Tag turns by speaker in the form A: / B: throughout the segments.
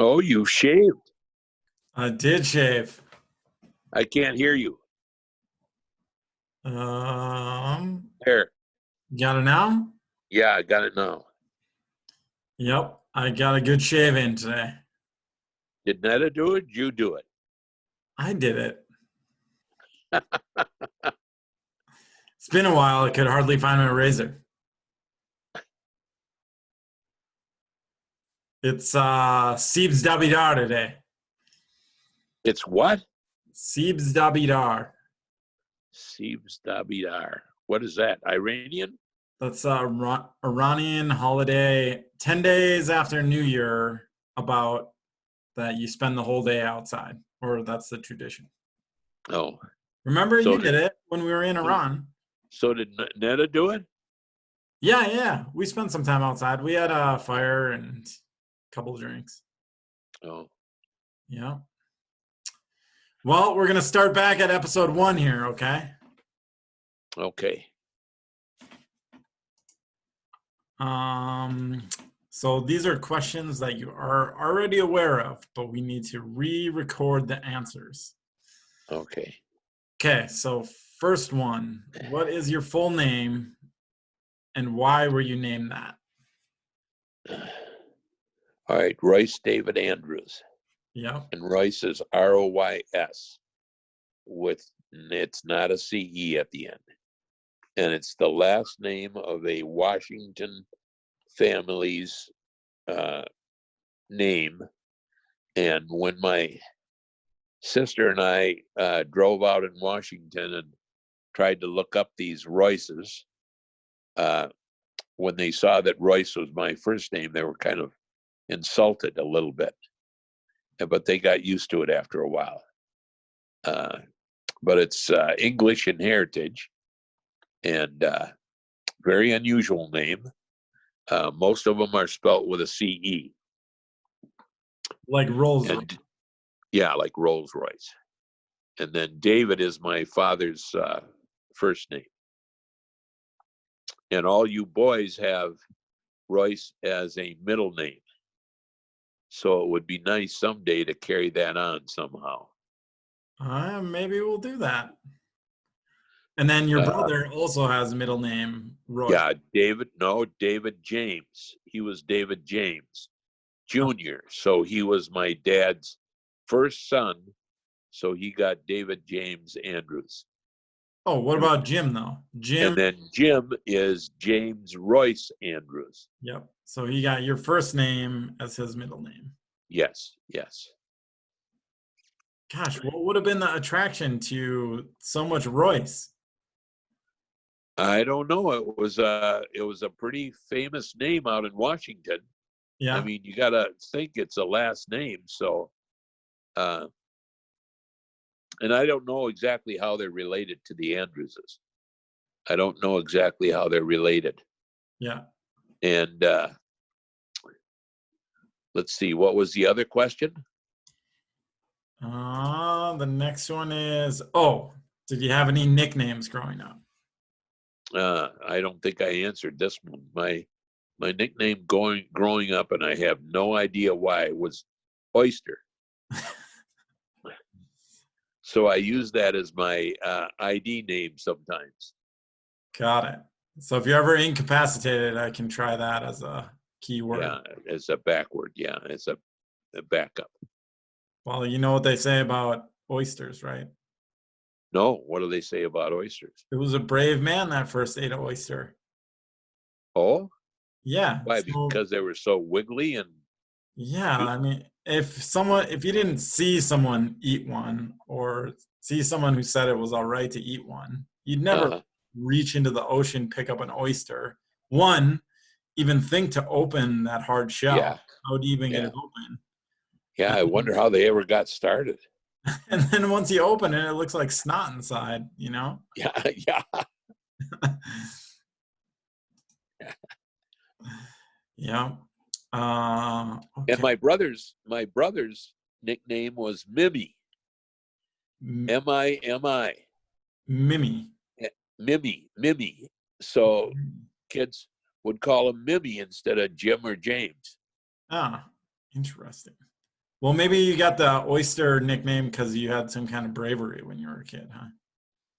A: Oh, you shaved.
B: I did shave.
A: I can't hear you.
B: Um,
A: There.
B: got it now?
A: Yeah, I got it now.
B: Yep, I got a good shave in today.
A: Did Netta do it? You do it.
B: I did it. It's been a while. I could hardly find my razor. It's Siebes Dabidar today.
A: It's what?
B: Siebes Dabidar.
A: Siebes Dabidar. What is that? Iranian?
B: That's a Iranian holiday, 10 days after New Year, about that you spend the whole day outside, or that's the tradition.
A: Oh.
B: Remember,
A: So
B: you
A: did
B: did it when we were in Iran.
A: so did Netta do it?
B: Yeah, yeah. We spent some time outside. We had a fire and a couple of drinks.
A: Oh.
B: Yeah. Well, we're gonna start back at episode 1 here, okay?
A: Okay.
B: Um, so these are questions that you are already aware of, but we need to re-record the answers.
A: Okay.
B: Okay, so first one. What is your full name and why were you named that?
A: All right. Royce David Andrews.
B: Yep.
A: And Royce is Roys with it's not a CE at the end. And it's the last name of a Washington family's name. And when my sister and I drove out in Washington and tried to look up these Royces, when they saw that Royce was my first name, they were kind of insulted a little bit. But they got used to it after a while. But it's English in heritage and very unusual name. Most of them are spelt with a CE.
B: Like Rolls Royce.
A: And yeah, like Rolls Royce. And then David is my father's first name. And all you boys have Royce as a middle name. So it would be nice someday to carry that on somehow.
B: Maybe we'll do that. And then your brother also has a middle name, Roy.
A: Yeah, David James. He was David James Jr. So he was my dad's first son. So he got David James Andrews.
B: Oh, what about Jim though? Jim.
A: And then Jim is James Royce Andrews.
B: Yep. So he got your first name as his middle name.
A: Yes, yes.
B: Gosh, what would have been the attraction to so much Royce?
A: I don't know. It was a pretty famous name out in Washington.
B: Yeah.
A: I mean, you got to think it's a last name. So, and I don't know exactly how they're related to the Andrewses. I don't know exactly how they're related.
B: Yeah.
A: And let's see, what was the other question?
B: The next one is, did you have any nicknames growing up?
A: I don't think I answered this one. My nickname growing up, and I have no idea why, was Oyster. So I use that as my ID name sometimes.
B: Got it. So if you're ever incapacitated, I can try that as a keyword.
A: Yeah, as a backward. Yeah, as a backup.
B: Well, you know what they say about oysters, right?
A: No, what do they say about oysters?
B: It was a brave man that first ate an oyster.
A: Oh?
B: Yeah.
A: Why?
B: So,
A: Because they were so wiggly and
B: yeah, I mean, if you didn't see someone eat one or see someone who said it was all right to eat one, you'd never reach into the ocean, pick up an oyster. One, even think to open that hard shell.
A: Yeah.
B: How would you even get it open?
A: Yeah, I wonder how they ever got started.
B: And then once you open it, it looks like snot inside, you know?
A: Yeah, yeah.
B: Yeah. Okay.
A: And my brother's nickname was Mimi. M-I-M-I.
B: Mimi.
A: Mimi. So kids would call him Mimi instead of Jim or James.
B: Ah, interesting. Well, maybe you got the oyster nickname because you had some kind of bravery when you were a kid, huh?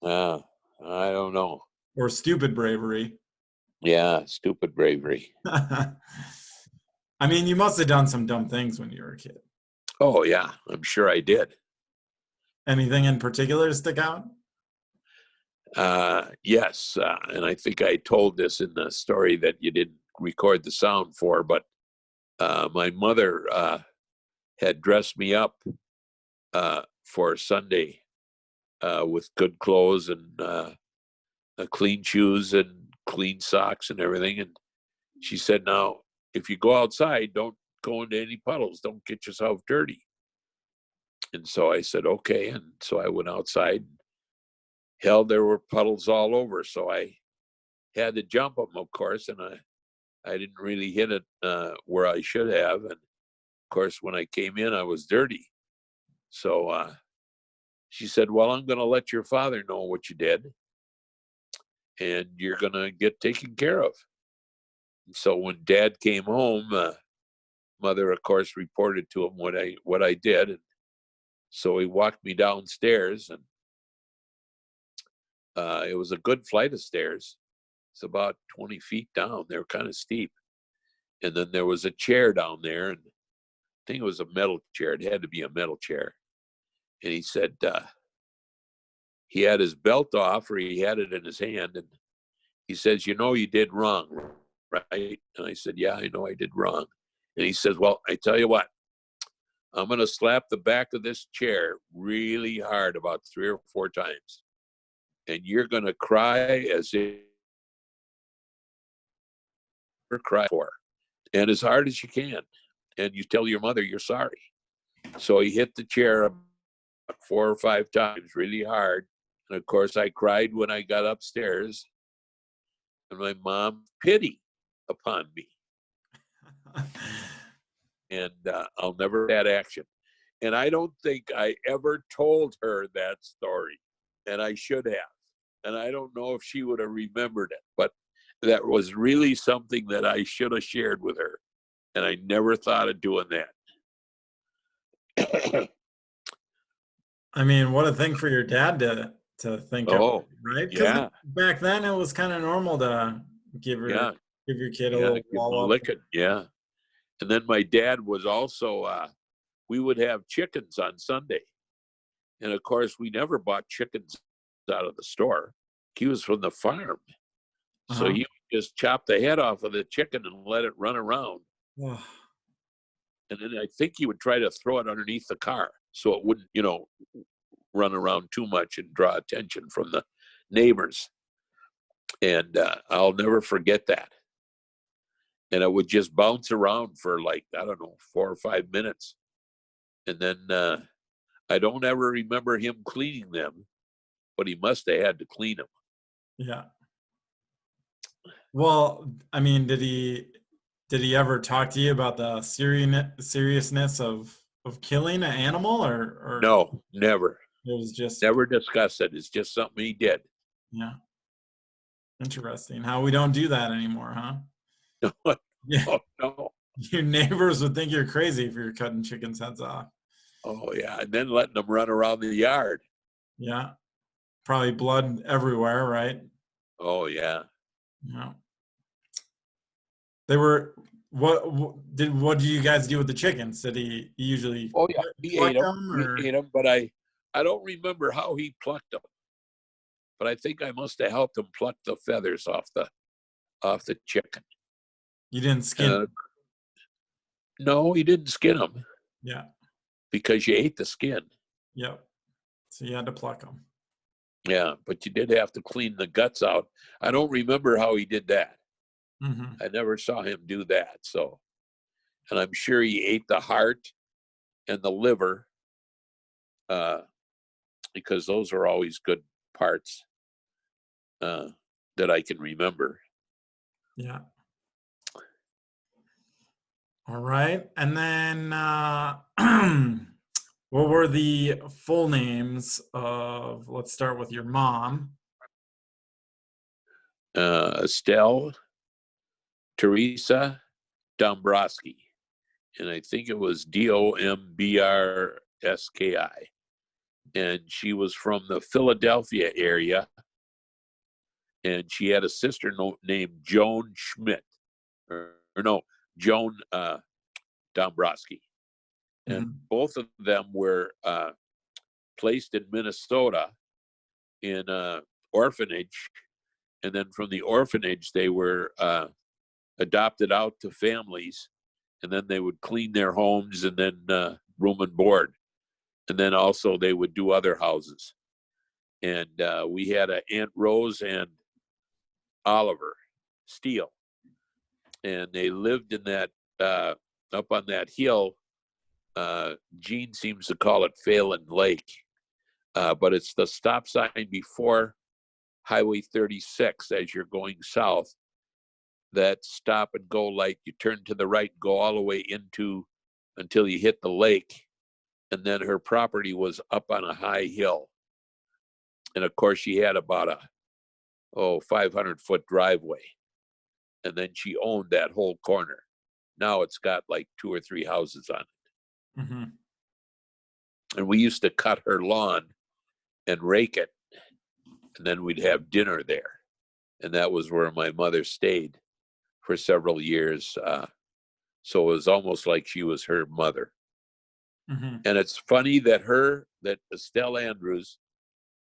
A: Uh, I don't know.
B: Or stupid bravery.
A: Yeah, stupid bravery.
B: I mean, you must have done some dumb things when you were a kid.
A: Oh yeah, I'm sure I did.
B: Anything in particular stick out?
A: Yes, and I think I told this in the story that you didn't record the sound for, but my mother had dressed me up for Sunday with good clothes and clean shoes and clean socks and everything. And she said, "Now, if you go outside, don't go into any puddles. Don't get yourself dirty." And so I said, "Okay." And so I went outside. Hell, there were puddles all over. So I had to jump them, of course, and I didn't really hit it where I should have. And of course, when I came in, I was dirty. So she said, "Well, I'm going to let your father know what you did, and you're going to get taken care of." And so when Dad came home, Mother, of course, reported to him what I did, and so he walked me downstairs, and it was a good flight of stairs. It's about 20 feet down. They were kind of steep, and then there was a chair down there, and I think it was a metal chair. It had to be a metal chair. And he said he had his belt off, or he had it in his hand, and he says, "You know, you did wrong, right?" And I said, "Yeah, I know I did wrong." And he says, "Well, I tell you what, I'm going to slap the back of this chair really hard about 3 or 4 times. And you're going to cry as if you're crying for, and as hard as you can. And you tell your mother you're sorry." So he hit the chair about 4 or 5 times really hard. And of course, I cried when I got upstairs. And my mom pity upon me. And I'll never that action. And I don't think I ever told her that story. And I should have. And I don't know if she would have remembered it, but that was really something that I should have shared with her. And I never thought of doing that.
B: I mean, what a thing for your dad to think of,
A: Oh,
B: right? Because
A: yeah,
B: back then it was kind of normal to give your
A: yeah,
B: give your kid a
A: yeah.
B: little
A: Give them a
B: wallop.
A: licking, yeah. And then my dad was also, we would have chickens on Sunday. And of course, we never bought chickens out of the store. He was from the farm. So
B: Uh-huh.
A: he would just chop the head off of the chicken and let it run around.
B: Oh,
A: And then I think he would try to throw it underneath the car so it wouldn't, run around too much and draw attention from the neighbors. And I'll never forget that. And it would just bounce around for like, I don't know, 4 or 5 minutes. And then I don't ever remember him cleaning them, but he must have had to clean them.
B: yeah. Well, I mean, did he ever talk to you about the seriousness of killing an animal, or
A: No, never,
B: it was just,
A: never discussed it. It's just something he did.
B: yeah, interesting how we don't do that anymore, huh? Yeah,
A: Oh, no.
B: your neighbors would think you're crazy if you're cutting chickens' heads off.
A: Oh, yeah. And then letting them run around the yard.
B: Yeah, probably blood everywhere, right?
A: Oh, yeah.
B: Yeah. They were what do you guys do with the chickens? Did he usually
A: Oh, yeah. He ate
B: pluck
A: them.
B: them,
A: He
B: or
A: ate them, but I don't remember how he plucked them. But I think I must have helped him pluck the feathers off the chicken.
B: you didn't skin
A: Uh,
B: them?
A: no, he didn't skin them
B: Yeah.
A: because you ate the skin.
B: Yep. So you had to pluck them.
A: Yeah, but you did have to clean the guts out. I don't remember how he did that.
B: Hmm.
A: I never saw him do that. So, and I'm sure he ate the heart and the liver uh, because those are always good parts uh, that I can remember.
B: Yeah. All right. And then what were the full names of, let's start with your mom.
A: Estelle Teresa Dombrowski. and I think it was Dombrski. And she was from the Philadelphia area, and she had a sister named Joan Schmidt, or no, Joan Dombrski. And both of them were placed in Minnesota in an orphanage. And then from the orphanage, they were adopted out to families. And then they would clean their homes and then room and board. And then also they would do other houses. And we had Aunt Rose and Oliver Steele. And they lived in that, up on that hill. Gene seems to call it Phelan Lake. But it's the stop sign before Highway 36 as you're going south. That stop and go light, you turn to the right, go all the way into until you hit the lake. And then her property was up on a high hill. And of course, she had about a 500-foot driveway. And then she owned that whole corner. Now it's got like 2 or 3 houses on it.
B: Mm-hmm.
A: And we used to cut her lawn and rake it. And then we'd have dinner there. And that was where my mother stayed for several years. So it was almost like she was her mother.
B: Mm-hmm.
A: And it's funny that Estelle Andrews,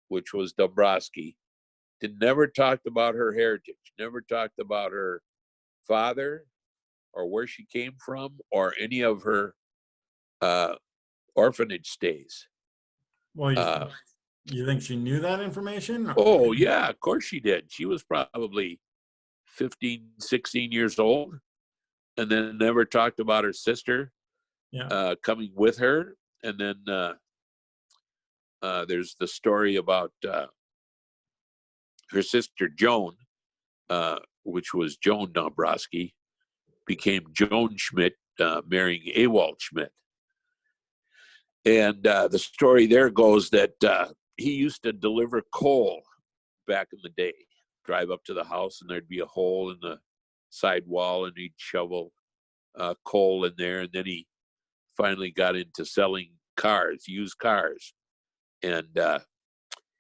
A: which was Dombrski, never talked about her heritage, never talked about her father or where she came from or any of her orphanage stays.
B: Well, you think she knew that information?
A: Oh, yeah, of course she did. She was probably 15, 16 years old and then never talked about her sister coming with her. And then there's the story about her sister Joan, which was Joan Dombrski, became Joan Schmidt, marrying Ewald Schmidt. And the story there goes that he used to deliver coal back in the day, drive up to the house and there'd be a hole in the side wall and he'd shovel coal in there. And then he finally got into selling cars, used cars. And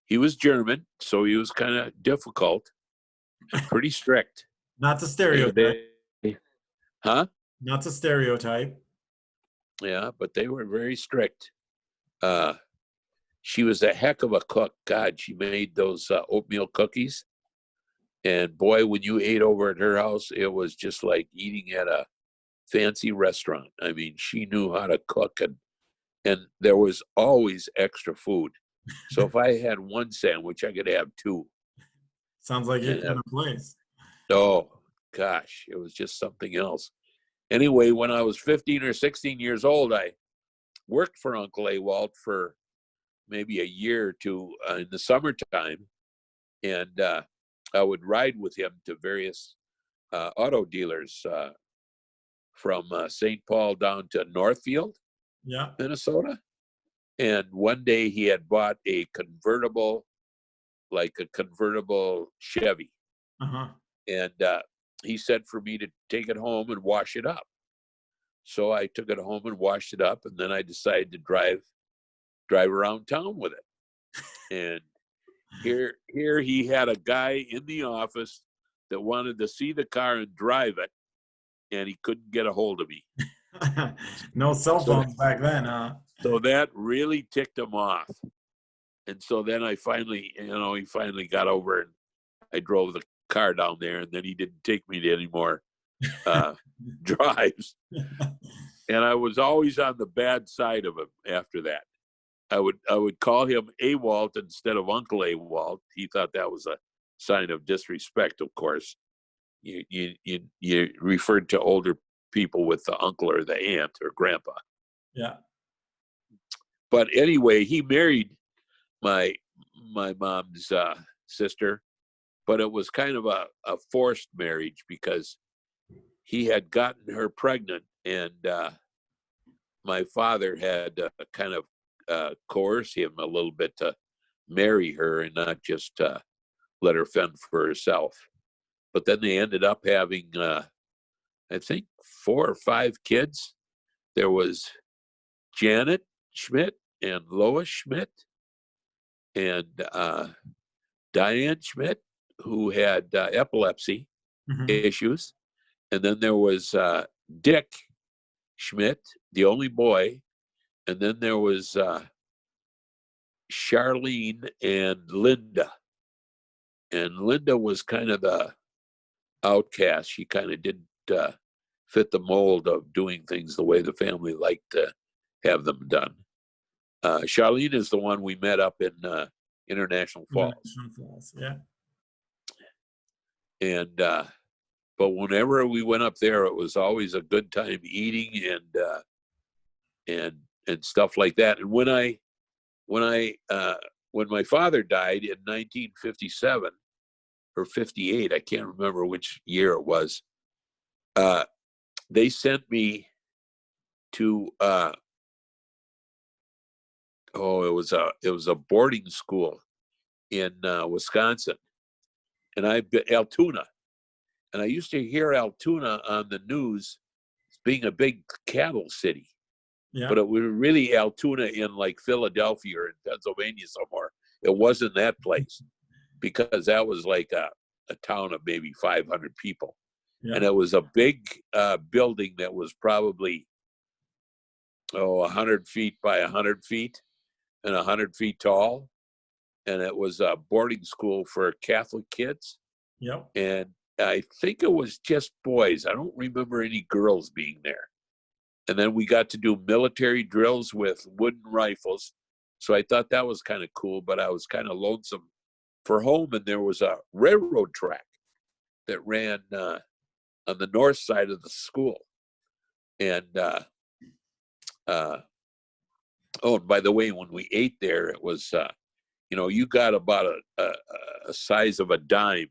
A: he was German, so he was kind of difficult, pretty strict.
B: Not to stereotype.
A: Huh?
B: Not to stereotype.
A: Yeah, but they were very strict. She was a heck of a cook. God, she made those oatmeal cookies. And boy, when you ate over at her house, it was just like eating at a fancy restaurant. I mean, she knew how to cook, and there was always extra food. So if I had one sandwich, I could have 2.
B: Sounds like your kind of place.
A: Oh, gosh, it was just something else. Anyway, when I was 15 or 16 years old, I worked for Uncle Ewald for maybe a year or 2 in the summertime. And I would ride with him to various auto dealers from St. Paul down to Northfield, Minnesota. And one day he had bought a convertible Chevy.
B: Uh-huh.
A: And he said for me to take it home and wash it up. So I took it home and washed it up, and then I decided to drive around town with it. And here he had a guy in the office that wanted to see the car and drive it, and he couldn't get a hold of me.
B: No cell phones back then, huh?
A: So that really ticked him off. And so then I finally, he finally got over and I drove the car down there, and then he didn't take me to any more drives. And I was always on the bad side of him after that. I would call him Ewald instead of Uncle Ewald. He thought that was a sign of disrespect, of course. You referred to older people with the uncle or the aunt or grandpa.
B: Yeah.
A: But anyway, he married my mom's sister, but it was kind of a forced marriage because he had gotten her pregnant, and my father had kind of coerce him a little bit to marry her and not just let her fend for herself. But then they ended up having, I think, 4 or 5 kids. there was Janet Schmidt and Lois Schmidt and Diane Schmidt, who had epilepsy issues. And then there was Dick Schmidt, the only boy. And then there was Charlene and Linda. And Linda was kind of the outcast. She kind of didn't fit the mold of doing things the way the family liked to have them done. Charlene is the one we met up in International Falls.
B: Yeah.
A: And but whenever we went up there, it was always a good time eating and stuff like that. And when my father died in 1957 or 58, I can't remember which year it was. They sent me to it was a boarding school in Wisconsin, and Altoona, and I used to hear Altoona on the news as being a big cattle city.
B: Yeah.
A: But it was really Altoona in like Philadelphia or in Pennsylvania somewhere. It wasn't that place, because that was like a town of maybe 500 people. Yeah. And it was a big building that was probably 100 feet by 100 feet and 100 feet tall. And it was a boarding school for Catholic kids.
B: Yep.
A: And I think it was just boys. I don't remember any girls being there. And then we got to do military drills with wooden rifles. So I thought that was kind of cool, but I was kind of lonesome for home. And there was a railroad track that ran on the north side of the school. And, and by the way, when we ate there, it was, you got about a size of a dime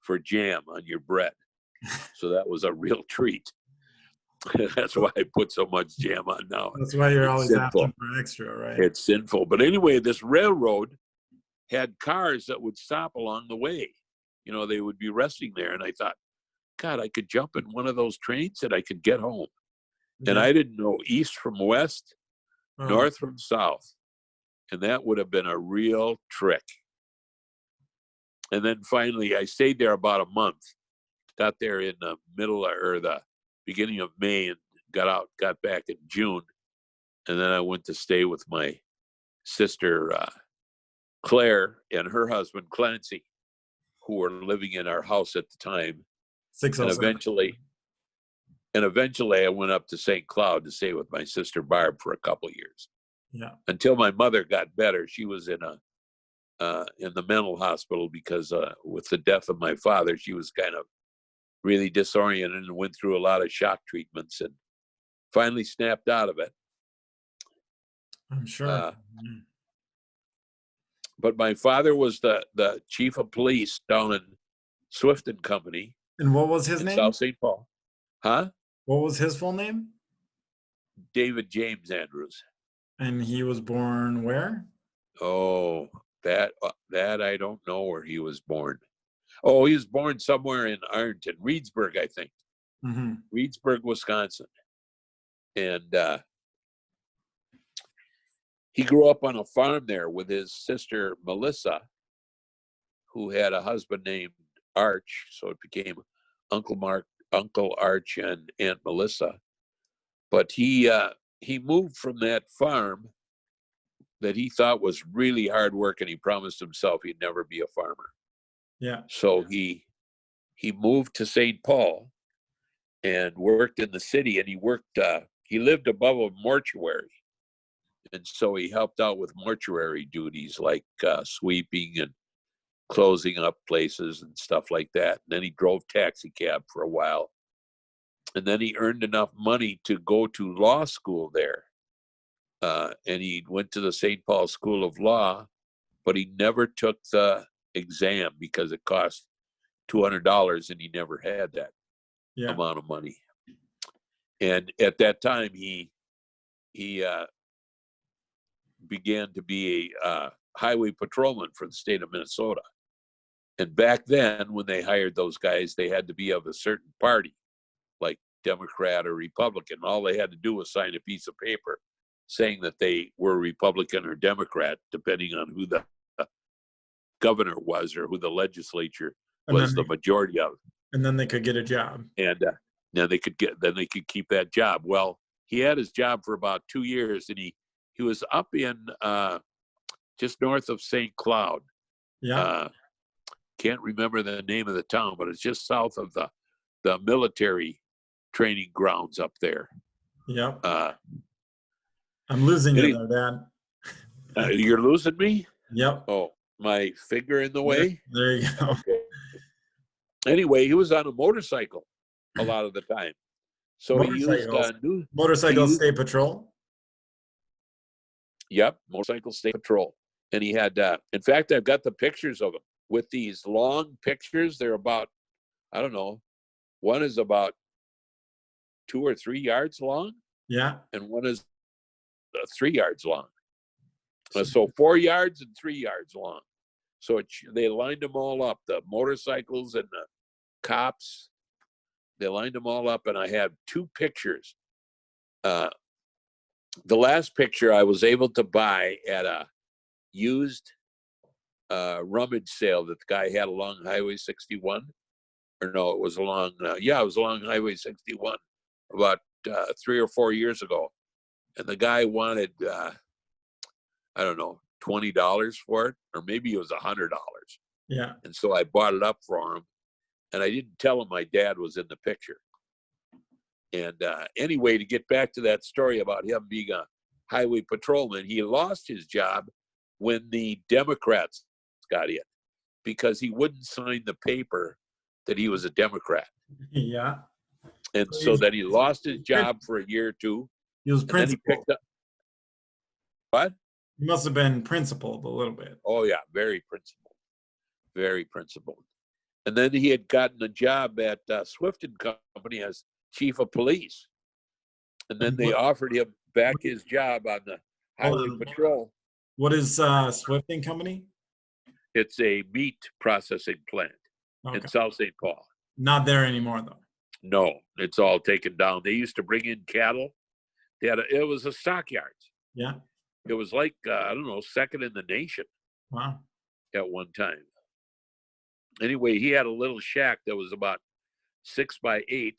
A: for jam on your bread. So that was a real treat. That's why I put so much jam on now.
B: That's why you're always asking for extra, right?
A: It's sinful. But anyway, this railroad had cars that would stop along the way. They would be resting there. And I thought, God, I could jump in one of those trains and I could get home. Yeah. And I didn't know east from west, north from south. And that would have been a real trick. And then finally, I stayed there about a month. Got there in the middle or the beginning of May and got back in June. And then I went to stay with my sister, Claire, and her husband, Clancy, who were living in our house at the time. And eventually I went up to St. Cloud to stay with my sister Barb for a couple of years.
B: Yeah.
A: Until my mother got better. She was in the mental hospital because with the death of my father, she was kind of really disoriented and went through a lot of shock treatments and finally snapped out of it.
B: I'm sure.
A: But my father was the chief of police down in Swift and Company.
B: And what was his name?
A: South St. Paul. Huh?
B: What was his full name?
A: David James Andrews.
B: And he was born where?
A: Oh, that I don't know where he was born. Oh, he was born somewhere in Ironton, Reedsburg, I think.
B: Mm-hmm.
A: Reedsburg, Wisconsin. And he grew up on a farm there with his sister, Melissa, who had a husband named Arch. So it became Uncle Arch, and Aunt Melissa. But he moved from that farm that he thought was really hard work, and he promised himself he'd never be a farmer.
B: Yeah.
A: So he moved to St. Paul and worked in the city, and he lived above a mortuary. And so he helped out with mortuary duties like sweeping and closing up places and stuff like that. And then he drove taxi cab for a while. And then he earned enough money to go to law school there. And he went to the St. Paul School of Law, but he never took the exam because it cost $200 and he never had that amount of money. And at that time, he began to be a highway patrolman for the state of Minnesota. And back then, when they hired those guys, they had to be of a certain party, like Democrat or Republican. All they had to do was sign a piece of paper saying that they were Republican or Democrat, depending on who the governor was or who the legislature was the majority of.
B: And then they could get a job.
A: And then they could keep that job. Well, he had his job for about 2 years, and he was up in just north of St. Cloud.
B: Yeah.
A: Can't remember the name of the town, but it's just south of the military training grounds up there.
B: Yep. I'm losing you there, Dad.
A: You're losing me?
B: Yep.
A: Oh, my finger in the way?
B: There you go.
A: Okay. Anyway, he was on a motorcycle a lot of the time. So he used
B: Motorcycle State Patrol?
A: Yep, Motorcycle State Patrol. And he had, in fact, I've got the pictures of him with these long pictures. They're about, I don't know, one is about 2 or 3 yards long.
B: Yeah.
A: And one is 3 yards long. So 4 yards and 3 yards long. So they lined them all up, the motorcycles and the cops. They lined them all up, and I have 2 pictures. The last picture I was able to buy at a used rummage sale that the guy had along Highway 61. Or no, it was along, it was along Highway 61 about 3 or 4 years ago. And the guy wanted, I don't know, $20 for it, or maybe it was $100.
B: Yeah.
A: And so I bought it up for him, and I didn't tell him my dad was in the picture. And anyway, to get back to that story about him being a highway patrolman, he lost his job when the Democrats got in because he wouldn't sign the paper that he was a Democrat.
B: Yeah.
A: And so then he lost his job for a year or two.
B: He was principled.
A: Then he picked up. What?
B: He must have been principled a little bit.
A: Oh, yeah, very principled. Very principled. And then he had gotten a job at Swift and Company as chief of police. And then they offered him back his job on the highway patrol.
B: What is Swift and Company?
A: It's a meat processing plant in South St. Paul.
B: Not there anymore, though.
A: No, it's all taken down. They used to bring in cattle. It was a stockyards.
B: Yeah.
A: It was like, I don't know, second in the nation.
B: Wow.
A: At one time. Anyway, he had a little shack that was about 6 by 8,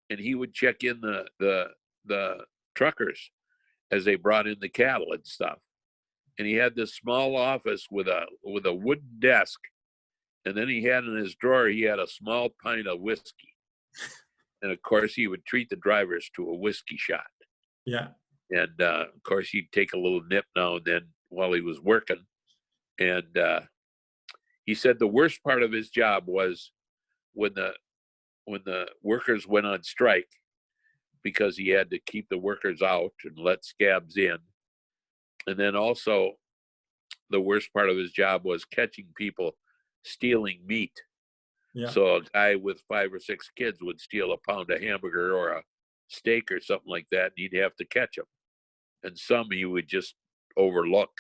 A: and he would check in the truckers as they brought in the cattle and stuff. And he had this small office with a wooden desk, and then he had in his drawer, he had a small pint of whiskey. And of course, he would treat the drivers to a whiskey shot.
B: Yeah.
A: And of course, he'd take a little nip now and then while he was working. And he said the worst part of his job was when the workers went on strike, because he had to keep the workers out and let scabs in. And then also the worst part of his job was catching people stealing meat.
B: Yeah.
A: So a guy with 5 or 6 kids would steal a pound of hamburger or a steak or something like that, and he'd have to catch them. And some he would just overlook.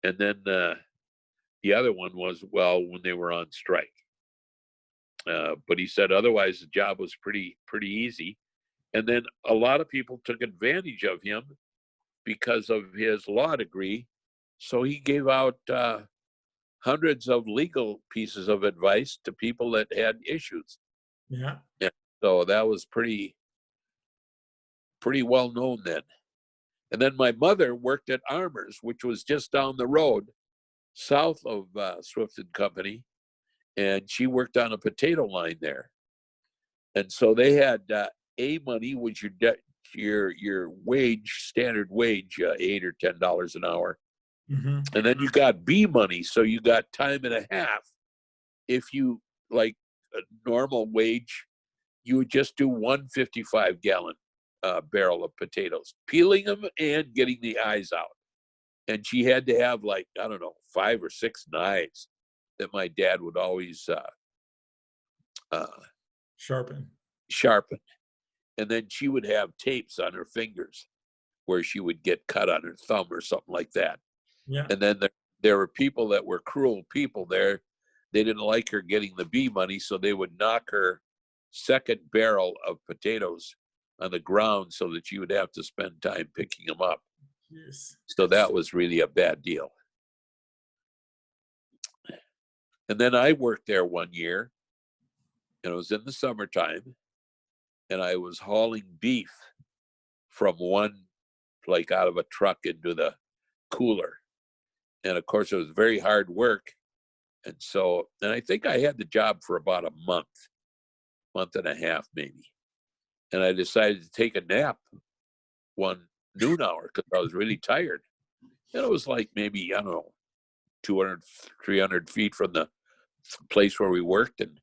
A: And then the other one was, when they were on strike. But he said otherwise the job was pretty easy. And then a lot of people took advantage of him because of his law degree. So he gave out hundreds of legal pieces of advice to people that had issues.
B: Yeah.
A: And so that was pretty well known then. And then my mother worked at Armour's, which was just down the road, south of Swift and Company, and she worked on a potato line there. And so they had A money, which your wage, standard wage, $8 or $10 an hour.
B: Mm-hmm.
A: And then you got B money, so you got time and a half. If you like a normal wage, you would just do 155-gallon barrel of potatoes, peeling them and getting the eyes out. And she had to have 5 or 6 knives that my dad would always
B: sharpen.
A: And then she would have tapes on her fingers where she would get cut on her thumb or something like that.
B: Yeah.
A: And then there were people that were cruel people there. They didn't like her getting the B money, so they would knock her second barrel of potatoes on the ground so that you would have to spend time picking them up.
B: Yes.
A: So that was really a bad deal. And then I worked there one year, and it was in the summertime, and I was hauling beef from one, like out of a truck into the cooler. And of course, it was very hard work. And so, and I think I had the job for about a month and a half, maybe. And I decided to take a nap one noon hour because I was really tired. And it was like maybe, I don't know, 200, 300 feet from the place where we worked. And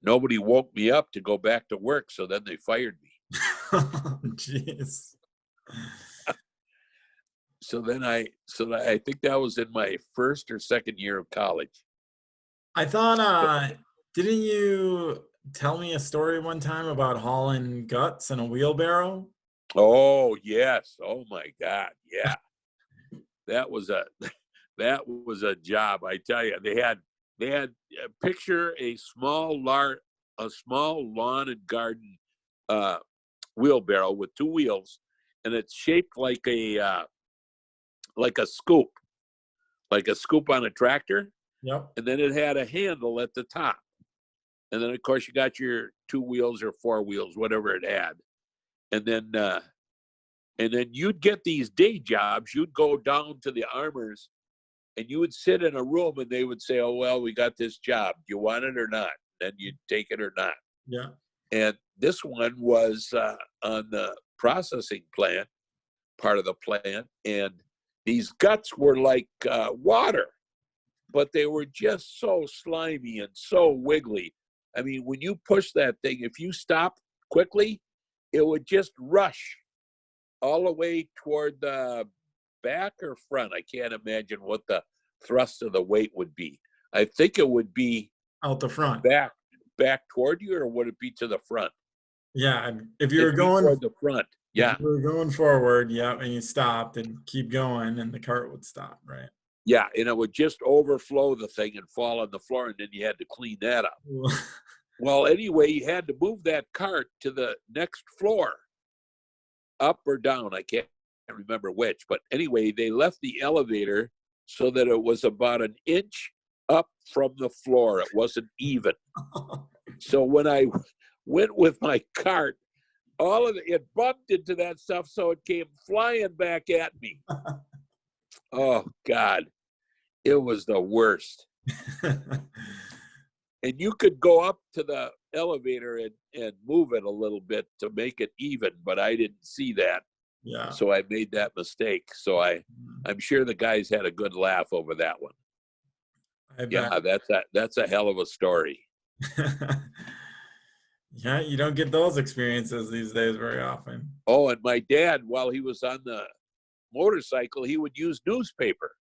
A: nobody woke me up to go back to work. So then they fired me.
B: Jeez.
A: So I think that was in my first or second year of college.
B: I thought, didn't you tell me a story one time about hauling guts in a wheelbarrow?
A: Oh, yes. Oh my God. Yeah. That was a job. I tell you, they had picture a small lawn and garden wheelbarrow with two wheels, and it's shaped like a scoop, on a tractor.
B: Yep.
A: And then it had a handle at the top. And then of course you got your two wheels or four wheels, whatever it had. And then you'd get these day jobs. You'd go down to the Armours and you would sit in a room and they would say, "Oh, well, we got this job. Do you want it or not?" Then you'd take it or not.
B: Yeah.
A: And this one was on the processing plant, part of the plant. And these guts were like water, but they were just so slimy and so wiggly. I mean, when you push that thing, if you stop quickly, it would just rush all the way toward the back or front. I can't imagine what the thrust of the weight would be. I think it would be
B: out the front.
A: Back toward you, or would it be to the front?
B: Yeah, if you were going
A: toward the front. Yeah.
B: If you were going forward, yeah, and you stopped and keep going and the cart would stop, right?
A: Yeah, and it would just overflow the thing and fall on the floor, and then you had to clean that up. Well, anyway, you had to move that cart to the next floor, up or down. I can't remember which, but anyway, they left the elevator so that it was about an inch up from the floor. It wasn't even. So when I went with my cart, all of it bumped into that stuff, so it came flying back at me. Oh, God. It was the worst. And you could go up to the elevator and move it a little bit to make it even, but I didn't see that.
B: Yeah.
A: So I made that mistake. So I'm sure the guys had a good laugh over that one. Yeah, that's a hell of a story.
B: Yeah, you don't get those experiences these days very often.
A: Oh, and my dad, while he was on the motorcycle, he would use newspaper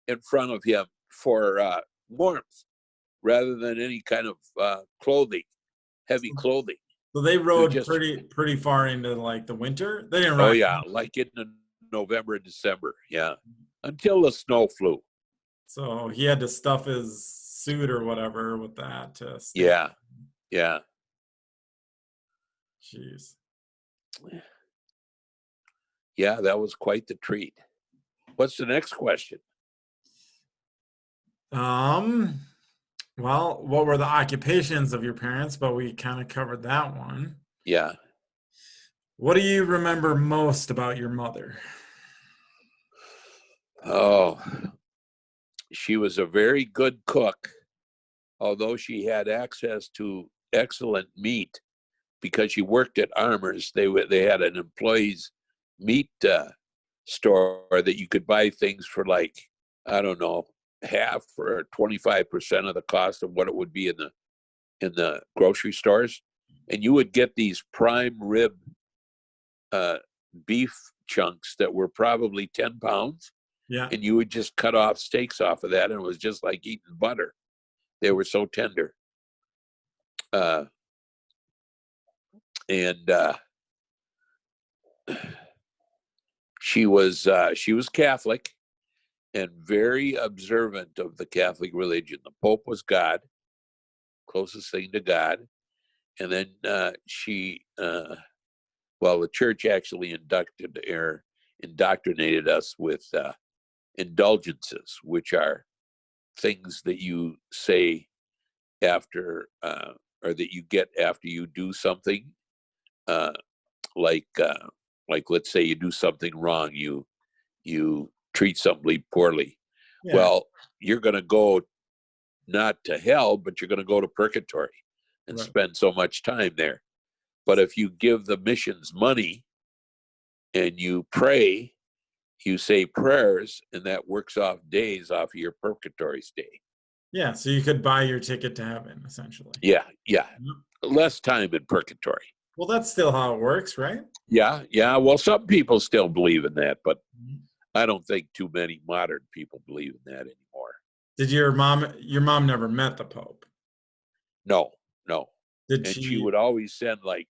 A: in front of him for warmth rather than any kind of clothing, heavy clothing.
B: So they rode pretty far into like the winter? They didn't ride.
A: Oh, yeah, like in November and December, yeah, until the snow flew.
B: So he had to stuff his suit or whatever with that to stay.
A: Yeah, yeah.
B: Jeez.
A: Yeah, that was quite the treat. What's the next question?
B: Well, what were the occupations of your parents? But we kind of covered that one.
A: Yeah.
B: What do you remember most about your mother?
A: Oh, she was a very good cook, although she had access to excellent meat because she worked at Armours. They had an employees meat store that you could buy things for like, I don't know, half or 25% of the cost of what it would be in the grocery stores. And you would get these prime rib beef chunks that were probably 10 pounds.
B: Yeah.
A: And you would just cut off steaks off of that, and it was just like eating butter. They were so tender. She was Catholic and very observant of the Catholic religion. The Pope was God, closest thing to God. and then well, the church actually indoctrinated us with indulgences, which are things that you say after, or that you get after you do something, uh, like let's say you do something wrong, you treat somebody poorly.
B: Yeah.
A: Well, you're going to go not to hell, but you're going to go to purgatory and
B: Right.
A: spend so much time there. But if you give the missions money and you pray, you say prayers, and that works off days off of your purgatory stay.
B: Yeah, so you could buy your ticket to heaven, essentially.
A: Yeah, yeah.
B: Yep.
A: Less time in purgatory.
B: Well, that's still how it works, right?
A: Yeah, yeah. Well, some people still believe in that, but
B: Mhm.
A: I don't think too many modern people believe in that anymore.
B: Did your mom never met the Pope?
A: No, no.
B: Did
A: And she
B: she?
A: would always send like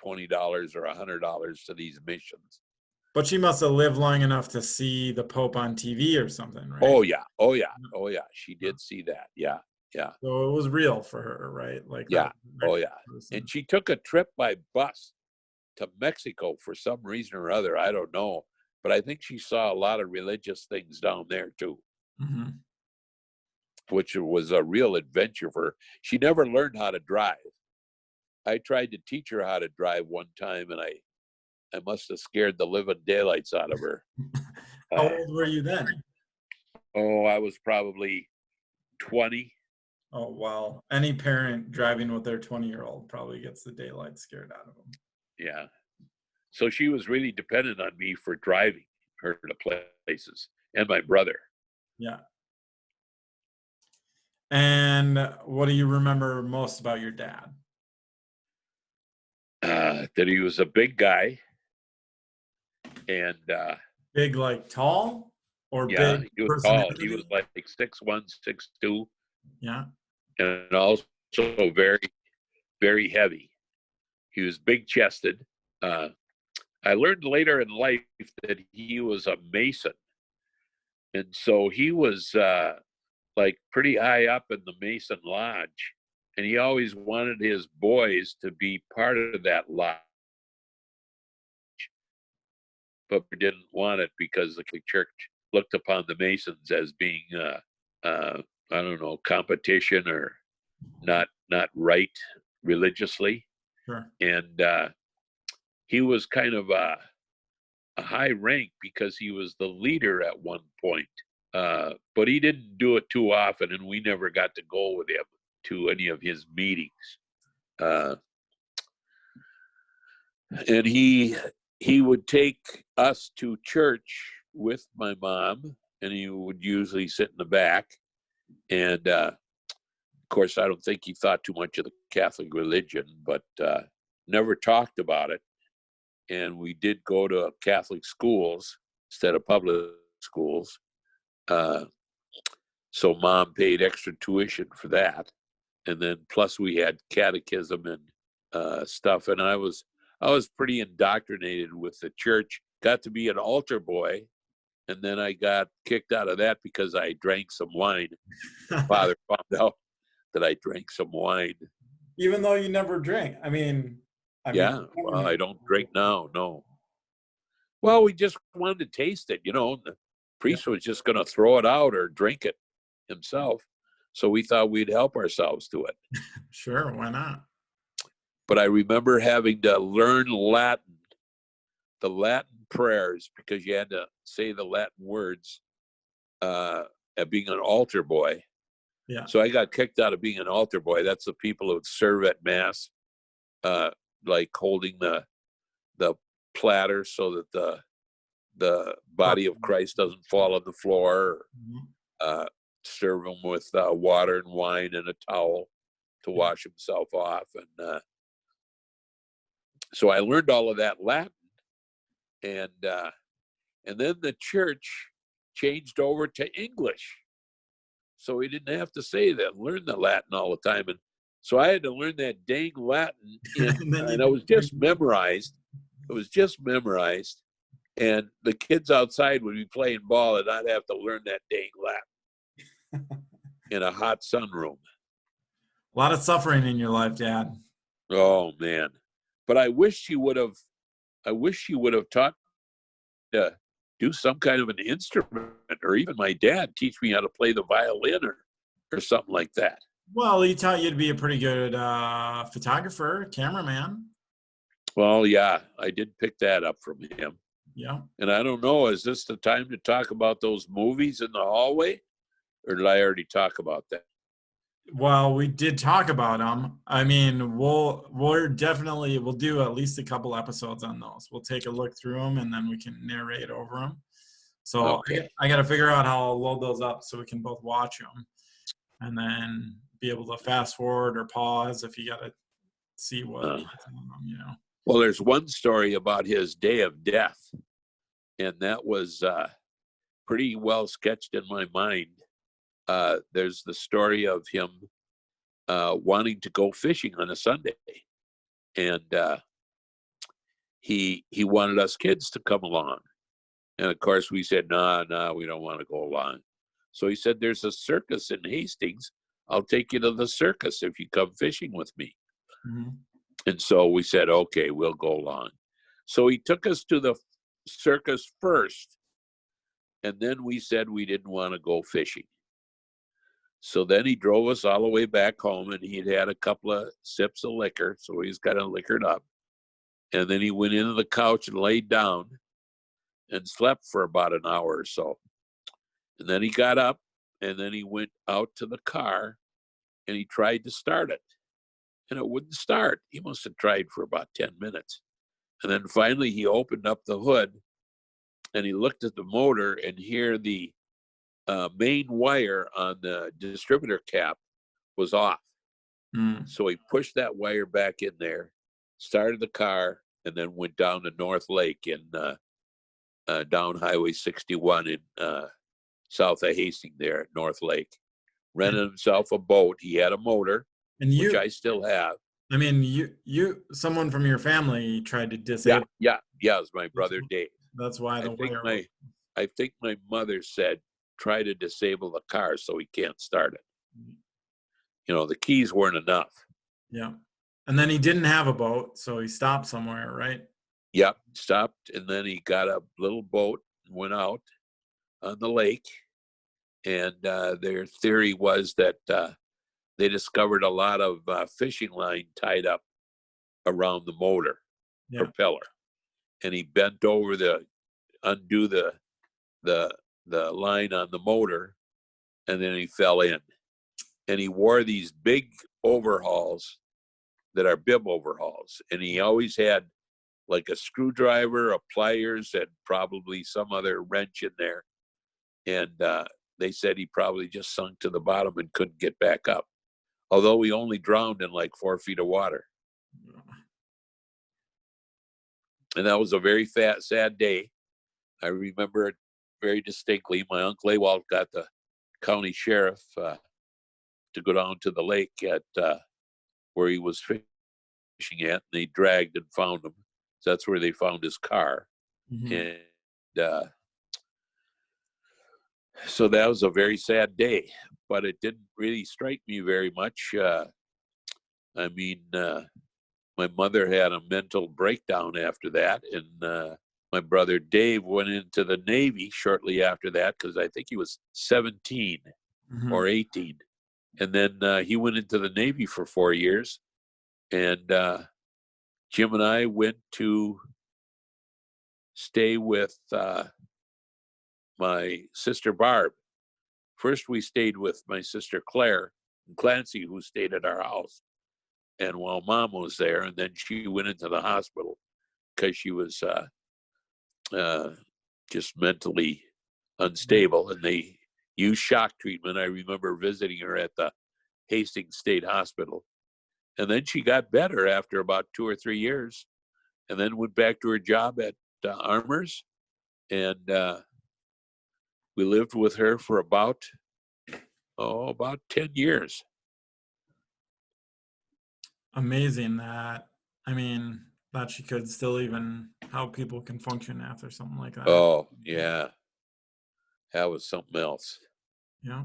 A: $20 or $100 to these missions.
B: But she must have lived long enough to see the Pope on TV or something, right?
A: Oh yeah, oh yeah, oh yeah. She did see that. Yeah, yeah,
B: So it was real for her, right? Like that
A: yeah.
B: was an
A: Oh
B: actual
A: yeah.
B: person.
A: And she took a trip by bus to Mexico for some reason or other. I don't know, but I think she saw a lot of religious things down there too,
B: Mhm.
A: which was a real adventure for her. She never learned how to drive. I tried to teach her how to drive one time, and I must have scared the living daylights out of her.
B: How
A: Uh,
B: old were you then?
A: I was probably 20.
B: Oh, well, any parent driving with their 20-year-old probably gets the daylight scared out of them.
A: Yeah. So she was really dependent on me for driving her to places, and my brother.
B: Yeah. And what do you remember most about your dad?
A: That he was a big guy, and
B: Big, like tall, or
A: yeah,
B: big
A: he was tall. He was
B: personality?
A: like 6'1", 6'2",
B: Yeah.
A: and also very, very heavy. He was big chested. I learned later in life that he was a Mason, and so he was like pretty high up in the Mason Lodge, and he always wanted his boys to be part of that lodge, but we didn't want it because the church looked upon the Masons as being, I don't know, competition or not right religiously,
B: Sure.
A: and he was kind of a high rank because he was the leader at one point. But he didn't do it too often, and we never got to go with him to any of his meetings. And he would take us to church with my mom, and he would usually sit in the back. And of course, I don't think he thought too much of the Catholic religion, but never talked about it. And we did go to Catholic schools instead of public schools. So mom paid extra tuition for that. And then plus we had catechism and stuff. And I was pretty indoctrinated with the church, got to be an altar boy. And then I got kicked out of that because I drank some wine. Father found out that I drank some wine.
B: Even though you never drank.
A: Yeah, well, I don't drink now, no. Well, we just wanted to taste it, the priest was just going to throw it out or drink it himself. So we thought we'd help ourselves to it.
B: Sure, why not?
A: But I remember having to learn Latin, the Latin prayers, because you had to say the Latin words at being an altar boy.
B: Yeah.
A: So I got kicked out of being an altar boy. That's the people who serve at mass, like holding the platter so that the body of Christ doesn't fall on the floor.
B: Mhm.
A: Serve him with water and wine and a towel to wash himself off. And so I learned all of that Latin, and then the church changed over to English, so we didn't have to say that, learn the Latin all the time. And so I had to learn that dang Latin, and it was just memorized. It was just memorized, and the kids outside would be playing ball, and I'd have to learn that dang Latin in a hot sunroom.
B: A lot of suffering in your life, Dad.
A: Oh man. But I wish she would have taught to do some kind of an instrument, or even my dad teach me how to play the violin or something like that.
B: Well, he taught you to be a pretty good photographer, cameraman.
A: Well, yeah, I did pick that up from him.
B: Yeah.
A: And I don't know, is this the time to talk about those movies in the hallway? Or did I already talk about that?
B: Well, we did talk about them. I mean, we'll do at least a couple episodes on those. We'll take a look through them and then we can narrate over them. So
A: Okay.
B: I got to figure out how I'll load those up so we can both watch them and then be able to fast forward or pause if you got to see what's on them, you know.
A: Well, there's one story about his day of death, and that was pretty well sketched in my mind. There's the story of him wanting to go fishing on a Sunday, and he wanted us kids to come along, and of course we said, no, we don't want to go along. So he said, there's a circus in Hastings. I'll take you to the circus if you come fishing with me.
B: Mm-hmm.
A: And so we said, okay, we'll go along. So he took us to the circus first, and then we said we didn't want to go fishing. So then he drove us all the way back home, and he'd had a couple of sips of liquor, so he's kind of liquored up. And then he went into the couch and laid down and slept for about an hour or so. And then he got up, and then he went out to the car, and he tried to start it. And it wouldn't start. He must have tried for about 10 minutes. And then finally he opened up the hood, and he looked at the motor, and here the main wire on the distributor cap was off. So he pushed that wire back in there, started the car, and then went down to North Lake down Highway 61 in south of Hastings there at North Lake. Rented himself a boat. He had a motor,
B: And
A: which I still have.
B: I mean, someone from your family tried to disable.
A: Yeah. It was my brother Dave.
B: That's why
A: I think my mother said, try to disable the car so he can't start it. You know, the keys weren't enough.
B: Yeah. And then he didn't have a boat, so he stopped somewhere, right?
A: Yep, stopped, and then he got a little boat and went out on the lake. And their theory was that they discovered a lot of fishing line tied up around the motor propeller. And he bent over to undo the line on the motor, and then he fell in. And he wore these big overhauls that are bib overhauls. And he always had like a screwdriver, a pliers, and probably some other wrench in there. And they said he probably just sunk to the bottom and couldn't get back up, although he only drowned in like 4 feet of water. And that was a very sad day. I remember it very distinctly. My Uncle Ewald got the county sheriff to go down to the lake at where he was fishing at, and they dragged and found him. So that's where they found his car. And so that was a very sad day, but it didn't really strike me very much. I mean, my mother had a mental breakdown after that, and my brother Dave went into the Navy shortly after that, because I think he was 17 or 18. And then he went into the Navy for 4 years. And Jim and I went to stay with my sister Barb. First, we stayed with my sister Claire and Clancy, who stayed at our house. And while Mom was there, and then she went into the hospital because she was just mentally unstable, and they used shock treatment. I remember visiting her at the Hastings State Hospital. And then she got better after about 2 or 3 years, and then went back to her job at Armour's. And we lived with her for about 10 years.
B: Amazing that, I mean, that she could still even how people can function after something like that.
A: Oh, yeah. That was something else.
B: Yeah.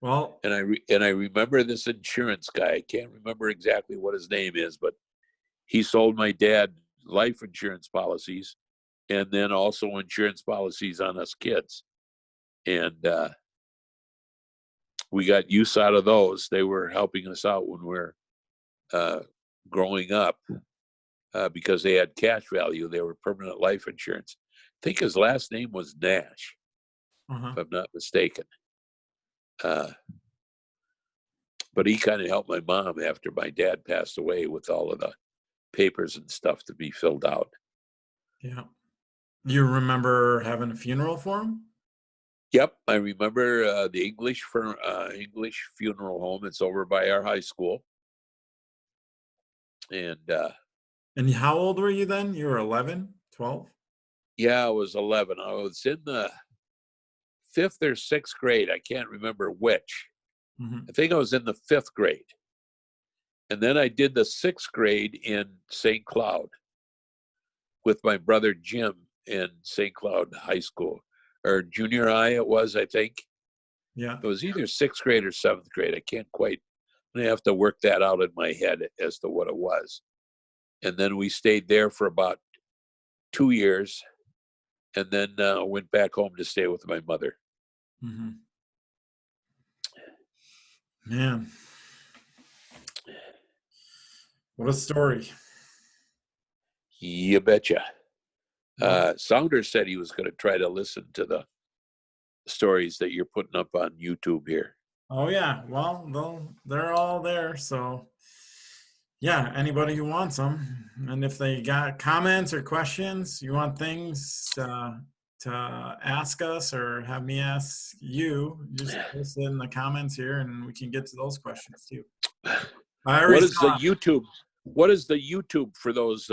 B: Well,
A: And I remember this insurance guy. I can't remember exactly what his name is, but he sold my dad life insurance policies and then also insurance policies on us kids. And we got use out of those. They were helping us out when we were growing up because they had cash value. They were permanent life insurance. I think his last name was Nash, if I'm not mistaken. But he kind of helped my mom after my dad passed away with all of the papers and stuff to be filled out.
B: Yeah. You remember having a funeral for him?
A: Yep, I remember the English funeral home. It's over by our high school. And
B: how old were you then? You were 11, 12?
A: yeah, I was 11. I was in the 5th or 6th grade. I can't remember which. I think I was in the 5th grade. And then I did the 6th grade in St. Cloud with my brother Jim in St. Cloud High School, or junior high it was, I think.
B: Yeah.
A: It was either 6th grade or 7th grade. I can't quite, I have to work that out in my head as to what it was. And then we stayed there for about 2 years and then went back home to stay with my mother.
B: Man, what a story.
A: You betcha. Saunders said he was going to try to listen to the stories that you're putting up on YouTube here.
B: Oh yeah, well, they're all there. So yeah, anybody who wants them, and if they got comments or questions, you want things to ask us or have me ask you, just post it in the comments here, and we can get to those questions too.
A: What is the YouTube? What is the YouTube for those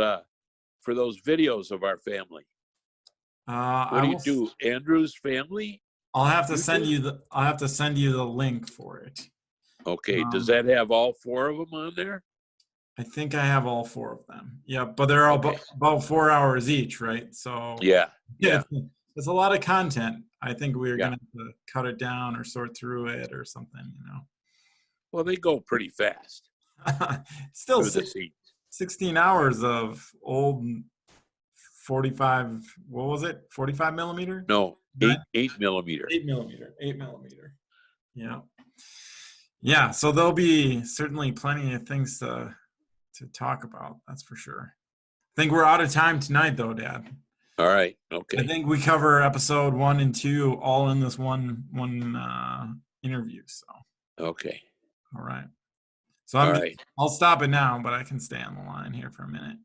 A: videos of our family? What do you do? Andrew's family?
B: I'll have to send you the link for it.
A: Okay. Does that have all 4 of them on there?
B: I think I have all 4 of them. Yeah, but they're all about 4 hours each, right? So
A: yeah.
B: It's a lot of content. I think we're gonna have to cut it down or sort through it or something,
A: Well, they go pretty fast.
B: Still 16 hours of old 45. What was it? 45 millimeter?
A: No, 8 millimeter.
B: 8 millimeter. 8 millimeter. Yeah. Yeah. So there'll be certainly plenty of things to talk about. That's for sure. I think we're out of time tonight, though, Dad.
A: All right. Okay.
B: I think we cover episode 1 and 2 all in this one interview. So.
A: Okay.
B: All right. So I'll stop it now, but I can stay on the line here for a minute.